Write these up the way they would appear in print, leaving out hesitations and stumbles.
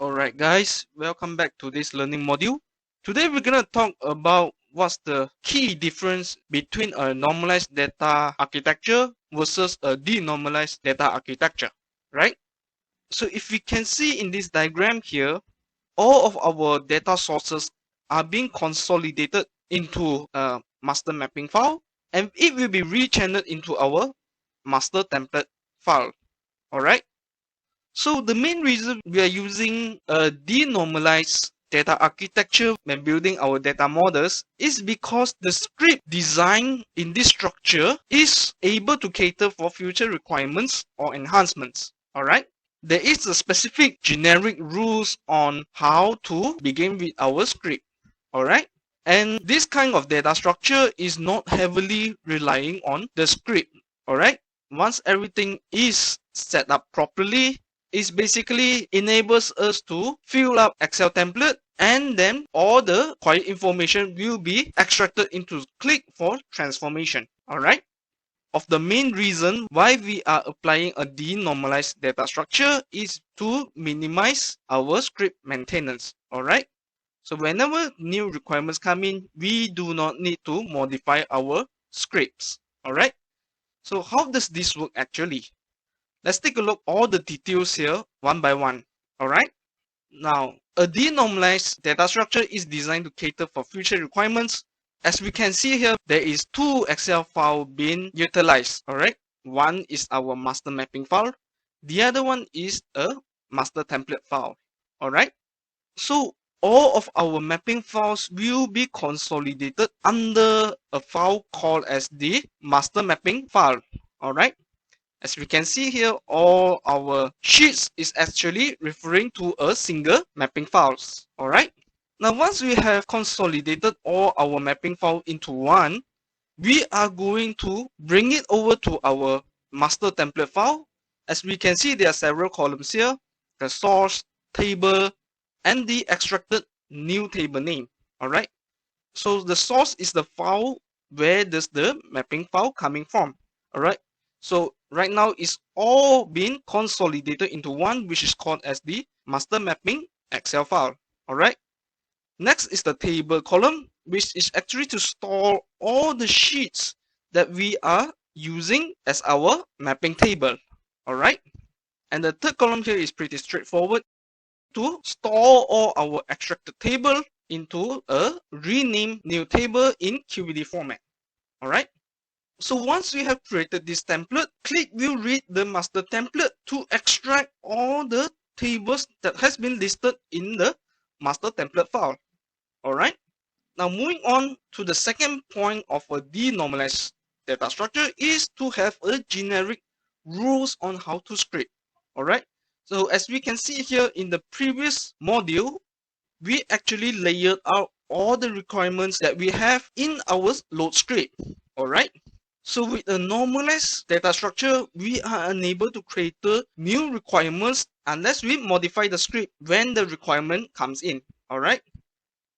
Alright guys, welcome back to this learning module. Today we're gonna talk about what's the key difference between a normalized data architecture versus a denormalized data architecture, right? So if we can see in this diagram here, all of our data sources are being consolidated into a master mapping file, and it will be rechanneled into our master template file, alright? So the main reason we are using a denormalized data architecture when building our data models is because the script design in this structure is able to cater for future requirements or enhancements. Alright? There is a specific generic rules on how to begin with our script. Alright? And this kind of data structure is not heavily relying on the script. Alright? Once everything is set up properly, it basically enables us to fill up Excel template, and then all the required information will be extracted into Qlik for transformation. Alright? Of the main reason why we are applying a denormalized data structure is to minimize our script maintenance. Alright? So whenever new requirements come in, we do not need to modify our scripts. Alright? So how does this work actually? Let's take a look all the details here one by one. Alright? Now, a denormalized data structure is designed to cater for future requirements. As we can see here, there is two Excel files being utilized. Alright? One is our master mapping file. The other one is a master template file. Alright? So all of our mapping files will be consolidated under a file called as the master mapping file. Alright? As we can see here, all our sheets is actually referring to a single mapping files. Alright? Now once we have consolidated all our mapping file into one, we are going to bring it over to our master template file. As we can see, there are several columns here: the source, table, and the extracted new table name. Alright? So the source is the file where does the mapping file coming from. Alright? So right now it's all been consolidated into one, which is called as the master mapping Excel file. Alright? Next is the table column, which is actually to store all the sheets that we are using as our mapping table. Alright? And the third column here is pretty straightforward, to store all our extracted table into a renamed new table in QVD format. Alright? So once we have created this template, Qlik will read the master template to extract all the tables that has been listed in the master template file. Alright? Now moving on to the second point of a denormalized data structure is to have a generic rules on how to script. Alright? So as we can see here in the previous module, we actually layered out all the requirements that we have in our load script. Alright? So with a normalized data structure, we are unable to create the new requirements unless we modify the script when the requirement comes in. Alright?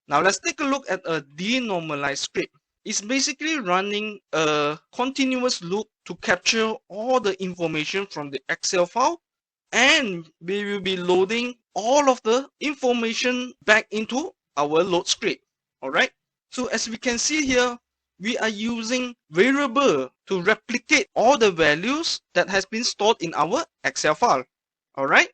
Now let's take a look at a denormalized script. It's basically running a continuous loop to capture all the information from the Excel file, and we will be loading all of the information back into our load script. Alright? So as we can see here, we are using variable to replicate all the values that has been stored in our Excel file. Alright?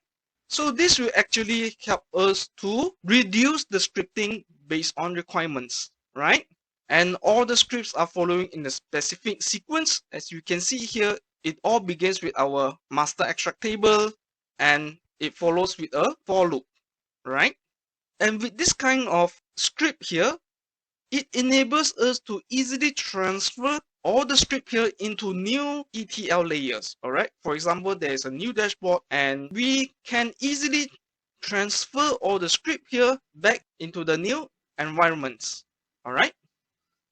So this will actually help us to reduce the scripting based on requirements, right? And all the scripts are following in a specific sequence. As you can see here, it all begins with our master extract table, and it follows with a for loop, right? And with this kind of script here, it enables us to easily transfer all the script here into new ETL layers. Alright, for example, there is a new dashboard, and we can easily transfer all the script here back into the new environments. Alright,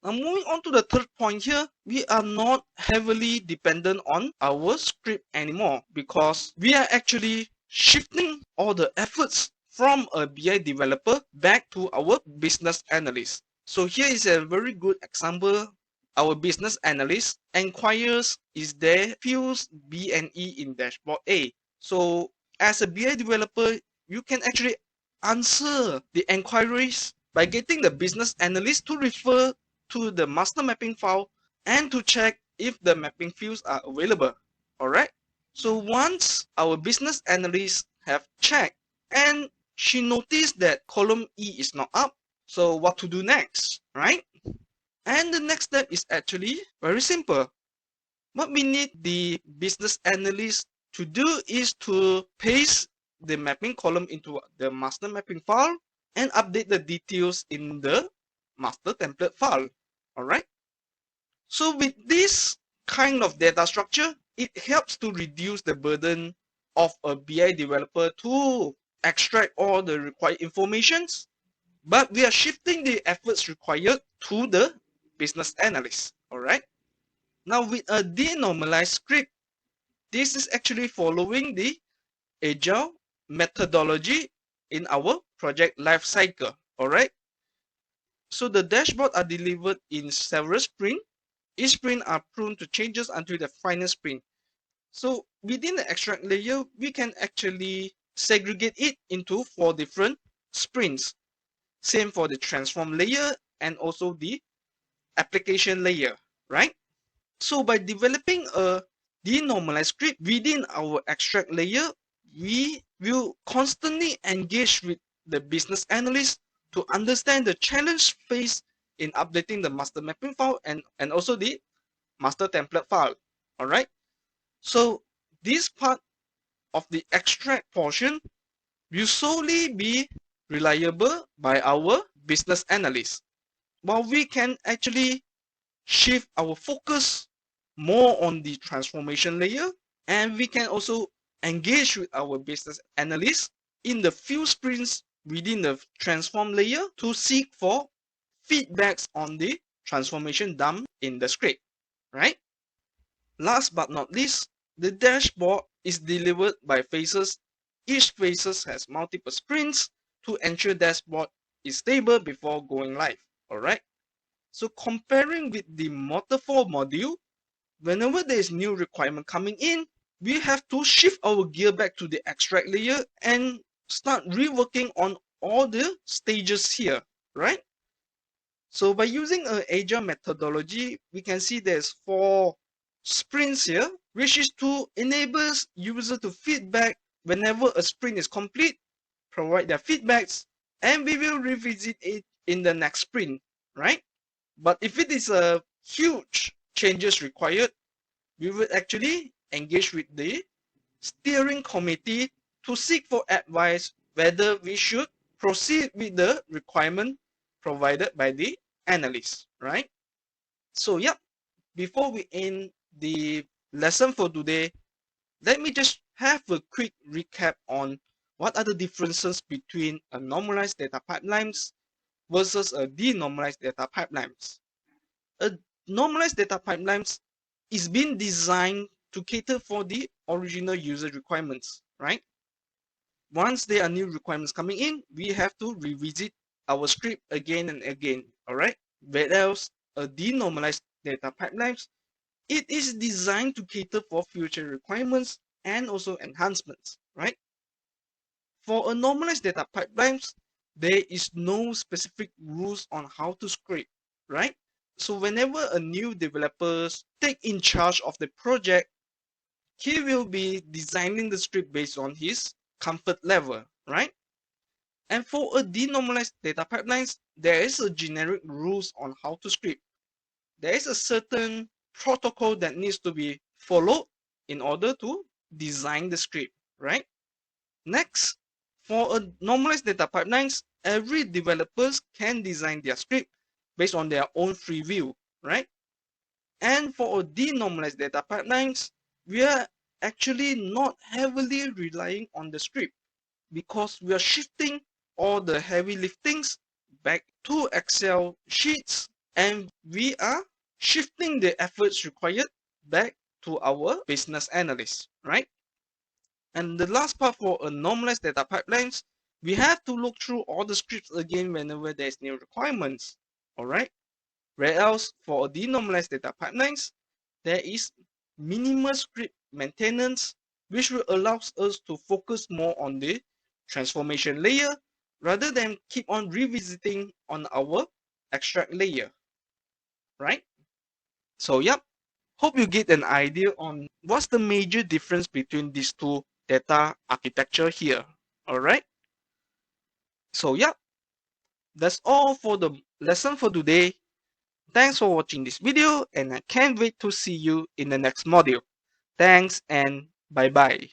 now moving on to the third point here, we are not heavily dependent on our script anymore, because we are actually shifting all the efforts from a BI developer back to our business analyst. So here is a very good example. Our business analyst inquires, is there fields B and E in dashboard A? So as a BI developer, you can actually answer the inquiries by getting the business analyst to refer to the master mapping file and to check if the mapping fields are available. Alright? So once our business analyst have checked and she noticed that column E is not up, so what to do next, right? And the next step is actually very simple. What we need the business analyst to do is to paste the mapping column into the master mapping file and update the details in the master template file. Alright? So with this kind of data structure, it helps to reduce the burden of a BI developer to extract all the required informations, but we are shifting the efforts required to the business analyst. Alright? Now with a de-normalized script, this is actually following the agile methodology in our project life cycle. Alright? So the dashboard are delivered in several sprints. Each sprint are prone to changes until the final sprint. So within the extract layer, we can actually segregate it into 4 different sprints. Same for the transform layer and also the application layer, right? So by developing a de-normalized script within our extract layer, we will constantly engage with the business analyst to understand the challenge faced in updating the master mapping file and also the master template file. Alright. So this part of the extract portion will solely be reliable by our business analyst, while we can actually shift our focus more on the transformation layer, and we can also engage with our business analyst in the few sprints within the transform layer to seek for feedbacks on the transformation done in the script, right? Last but not least, the dashboard is delivered by phases. Each phases has multiple sprints to ensure dashboard is stable before going live. Alright. So comparing with the waterfall module, whenever there is new requirement coming in, we have to shift our gear back to the extract layer and start reworking on all the stages here, right? So by using an agile methodology, we can see there's 4 sprints here, which is to enable user to feedback whenever a sprint is complete, provide their feedbacks, and we will revisit it in the next sprint, right? But if it is a huge changes required, we will actually engage with the steering committee to seek for advice whether we should proceed with the requirement provided by the analyst, right? So, yeah, before we end the lesson for today, let me just have a quick recap on what are the differences between a normalized data pipelines versus a de-normalized data pipelines. A normalized data pipelines is being designed to cater for the original user requirements, right? Once there are new requirements coming in, we have to revisit our script again and again, all right? Whereas a de-normalized data pipelines, it is designed to cater for future requirements and also enhancements, right? For a normalized data pipelines, there is no specific rules on how to script, right? So whenever a new developers take in charge of the project, he will be designing the script based on his comfort level, right? And for a de-normalized data pipelines, there is a generic rules on how to script. There is a certain protocol that needs to be followed in order to design the script, right? Next, for a normalized data pipelines, every developers can design their script based on their own free will, right? And for a de-normalized data pipelines, we are actually not heavily relying on the script because we are shifting all the heavy liftings back to Excel sheets, and we are shifting the efforts required back to our business analysts, right? And the last part for a normalized data pipelines, we have to look through all the scripts again whenever there's new requirements, all right? Whereas for a de-normalized data pipelines, there is minimal script maintenance, which will allow us to focus more on the transformation layer rather than keep on revisiting on our extract layer, right? So yep, hope you get an idea on what's the major difference between these two data architecture here. All right. So yep, that's all for the lesson for today. Thanks for watching this video, and I can't wait to see you in the next module. Thanks and bye bye.